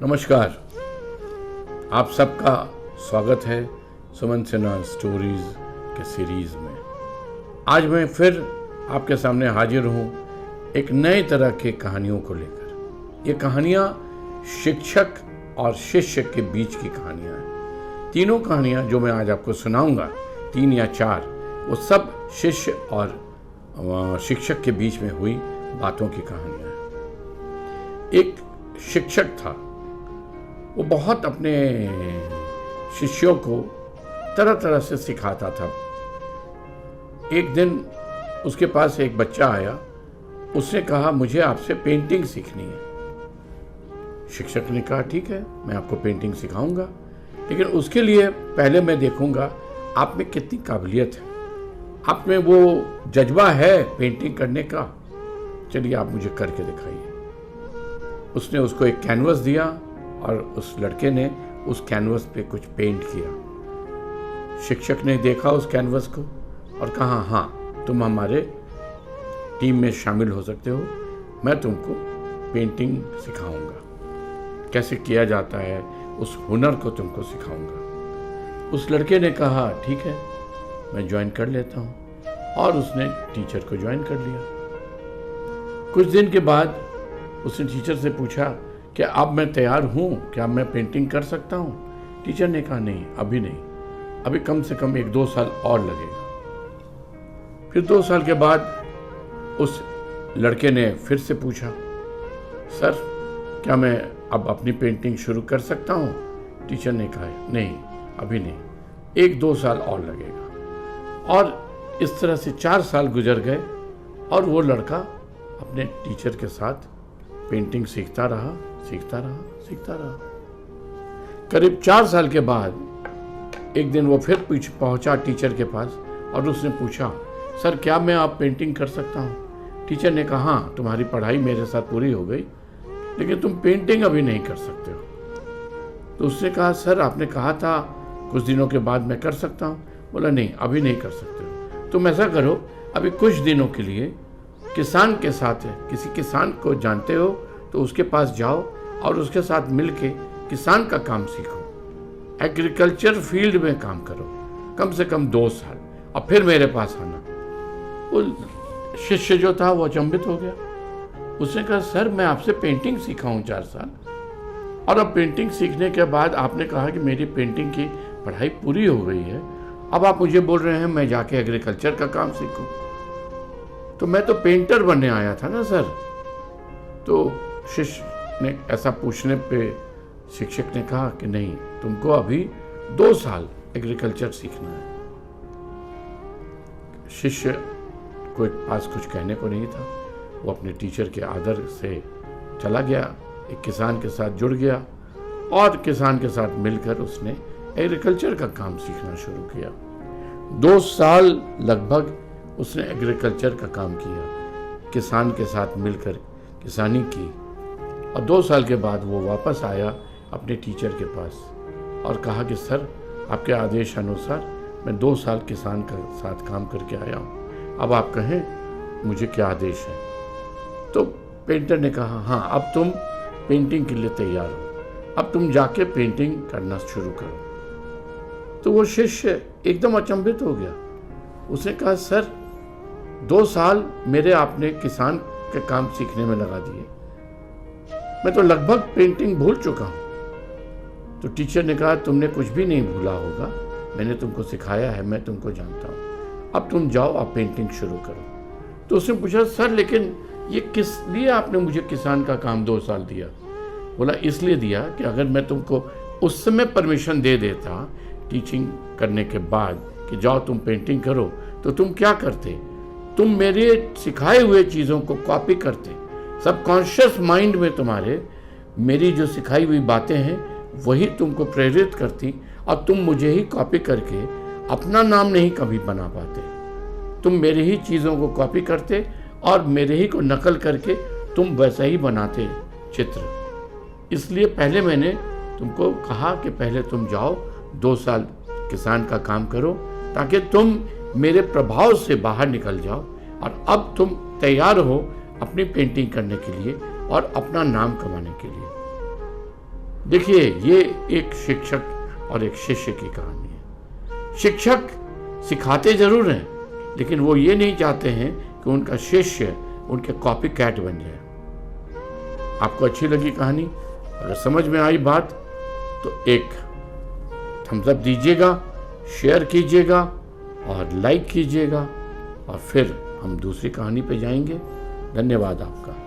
नमस्कार, आप सबका स्वागत है सुमन सिन्हा स्टोरीज के सीरीज में। आज मैं फिर आपके सामने हाजिर हूँ एक नए तरह की कहानियों को लेकर। ये कहानियाँ शिक्षक और शिष्य के बीच की कहानियाँ हैं। तीनों कहानियाँ जो मैं आज आपको सुनाऊंगा, 3 या 4, वो सब शिष्य और शिक्षक के बीच में हुई बातों की कहानियाँ हैं। एक शिक्षक था, वो बहुत अपने शिष्यों को तरह तरह से सिखाता था। एक दिन उसके पास एक बच्चा आया, उसने कहा मुझे आपसे पेंटिंग सीखनी है। शिक्षक ने कहा ठीक है, मैं आपको पेंटिंग सिखाऊंगा, लेकिन उसके लिए पहले मैं देखूंगा आप में कितनी काबिलियत है, आप में वो जज्बा है पेंटिंग करने का। चलिए आप मुझे करके दिखाइए। उसने उसको एक कैनवस दिया और उस लड़के ने उस कैनवस पे कुछ पेंट किया। शिक्षक ने देखा उस कैनवस को और कहा हाँ, तुम हमारे टीम में शामिल हो सकते हो, मैं तुमको पेंटिंग सिखाऊंगा, कैसे किया जाता है उस हुनर को तुमको सिखाऊंगा। उस लड़के ने कहा ठीक है, मैं ज्वाइन कर लेता हूँ, और उसने टीचर को ज्वाइन कर लिया। कुछ दिन के बाद उसने टीचर से पूछा कि अब मैं तैयार हूँ, क्या मैं पेंटिंग कर सकता हूँ? टीचर ने कहा नहीं, अभी नहीं, अभी कम से कम 1-2 साल और लगेगा। फिर 2 साल के बाद उस लड़के ने फिर से पूछा, सर क्या मैं अब अपनी पेंटिंग शुरू कर सकता हूँ? टीचर ने कहा नहीं, अभी नहीं, 1-2 साल और लगेगा। और इस तरह से 4 साल गुजर गए और वो लड़का अपने टीचर के साथ पेंटिंग सीखता रहा। करीब 4 साल के बाद एक दिन वो फिर पहुंचा टीचर के पास और उसने पूछा, सर क्या मैं आप पेंटिंग कर सकता हूँ? टीचर ने कहा हाँ, तुम्हारी पढ़ाई मेरे साथ पूरी हो गई, लेकिन तुम पेंटिंग अभी नहीं कर सकते हो। तो उसने कहा सर आपने कहा था कुछ दिनों के बाद मैं कर सकता हूँ। बोला नहीं, अभी नहीं कर सकते हो। तुम ऐसा करो, अभी कुछ दिनों के लिए किसान के साथ है, किसी किसान को जानते हो तो उसके पास जाओ और उसके साथ मिलके किसान का काम सीखो, एग्रीकल्चर फील्ड में काम करो कम से कम 2 साल, और फिर मेरे पास आना। वो शिष्य जो था वो अचंभित हो गया। उसने कहा सर मैं आपसे पेंटिंग सीखा हूँ 4 साल, और अब पेंटिंग सीखने के बाद आपने कहा कि मेरी पेंटिंग की पढ़ाई पूरी हो गई है, अब आप मुझे बोल रहे हैं मैं जाके एग्रीकल्चर का काम सीखूं। तो मैं तो पेंटर बनने आया था ना सर। तो शिष्य ने ऐसा पूछने पे शिक्षक ने कहा कि नहीं, तुमको अभी 2 साल एग्रीकल्चर सीखना है। शिष्य को पास कुछ कहने को नहीं था, वो अपने टीचर के आदर से चला गया, एक किसान के साथ जुड़ गया और किसान के साथ मिलकर उसने एग्रीकल्चर का काम सीखना शुरू किया। 2 साल लगभग उसने एग्रीकल्चर का काम किया, किसान के साथ मिलकर किसानी की, और 2 साल के बाद वो वापस आया अपने टीचर के पास और कहा कि सर आपके आदेश अनुसार मैं 2 साल किसान के साथ काम करके आया हूँ, अब आप कहें मुझे क्या आदेश है। तो पेंटर ने कहा हाँ, अब तुम पेंटिंग के लिए तैयार हो, अब तुम जाके पेंटिंग करना शुरू करो। तो वो शिष्य एकदम अचंभित हो गया। उसने कहा सर 2 साल मेरे आपने किसान के काम सीखने में लगा दिए, मैं तो लगभग पेंटिंग भूल चुका हूं। तो टीचर ने कहा तुमने कुछ भी नहीं भूला होगा, मैंने तुमको सिखाया है, मैं तुमको जानता हूं, अब तुम जाओ आप पेंटिंग शुरू करो। तो उसने पूछा सर लेकिन ये किस लिए आपने मुझे किसान का काम 2 साल दिया? बोला इसलिए दिया कि अगर मैं तुमको उस समय परमिशन दे देता टीचिंग करने के बाद कि जाओ तुम पेंटिंग करो, तो तुम क्या करते? तुम मेरे सिखाए हुए चीज़ों को कॉपी करते, सबकॉन्शियस माइंड में तुम्हारे मेरी जो सिखाई हुई बातें हैं वही तुमको प्रेरित करती, और तुम मुझे ही कॉपी करके अपना नाम नहीं कभी बना पाते। तुम मेरे ही चीज़ों को कॉपी करते और मेरे ही को नकल करके तुम वैसा ही बनाते चित्र। इसलिए पहले मैंने तुमको कहा कि पहले तुम जाओ 2 साल किसान का काम करो, ताकि तुम मेरे प्रभाव से बाहर निकल जाओ, और अब तुम तैयार हो अपनी पेंटिंग करने के लिए और अपना नाम कमाने के लिए। देखिए, ये एक शिक्षक और एक शिष्य की कहानी है। शिक्षक सिखाते जरूर हैं, लेकिन वो ये नहीं चाहते हैं कि उनका शिष्य उनके कॉपी कैट बन जाए। आपको अच्छी लगी कहानी? अगर समझ में आई बात तो एक थम्स अप दीजिएगा, शेयर कीजिएगा और लाइक कीजिएगा, और फिर हम दूसरी कहानी पे जाएंगे। धन्यवाद आपका।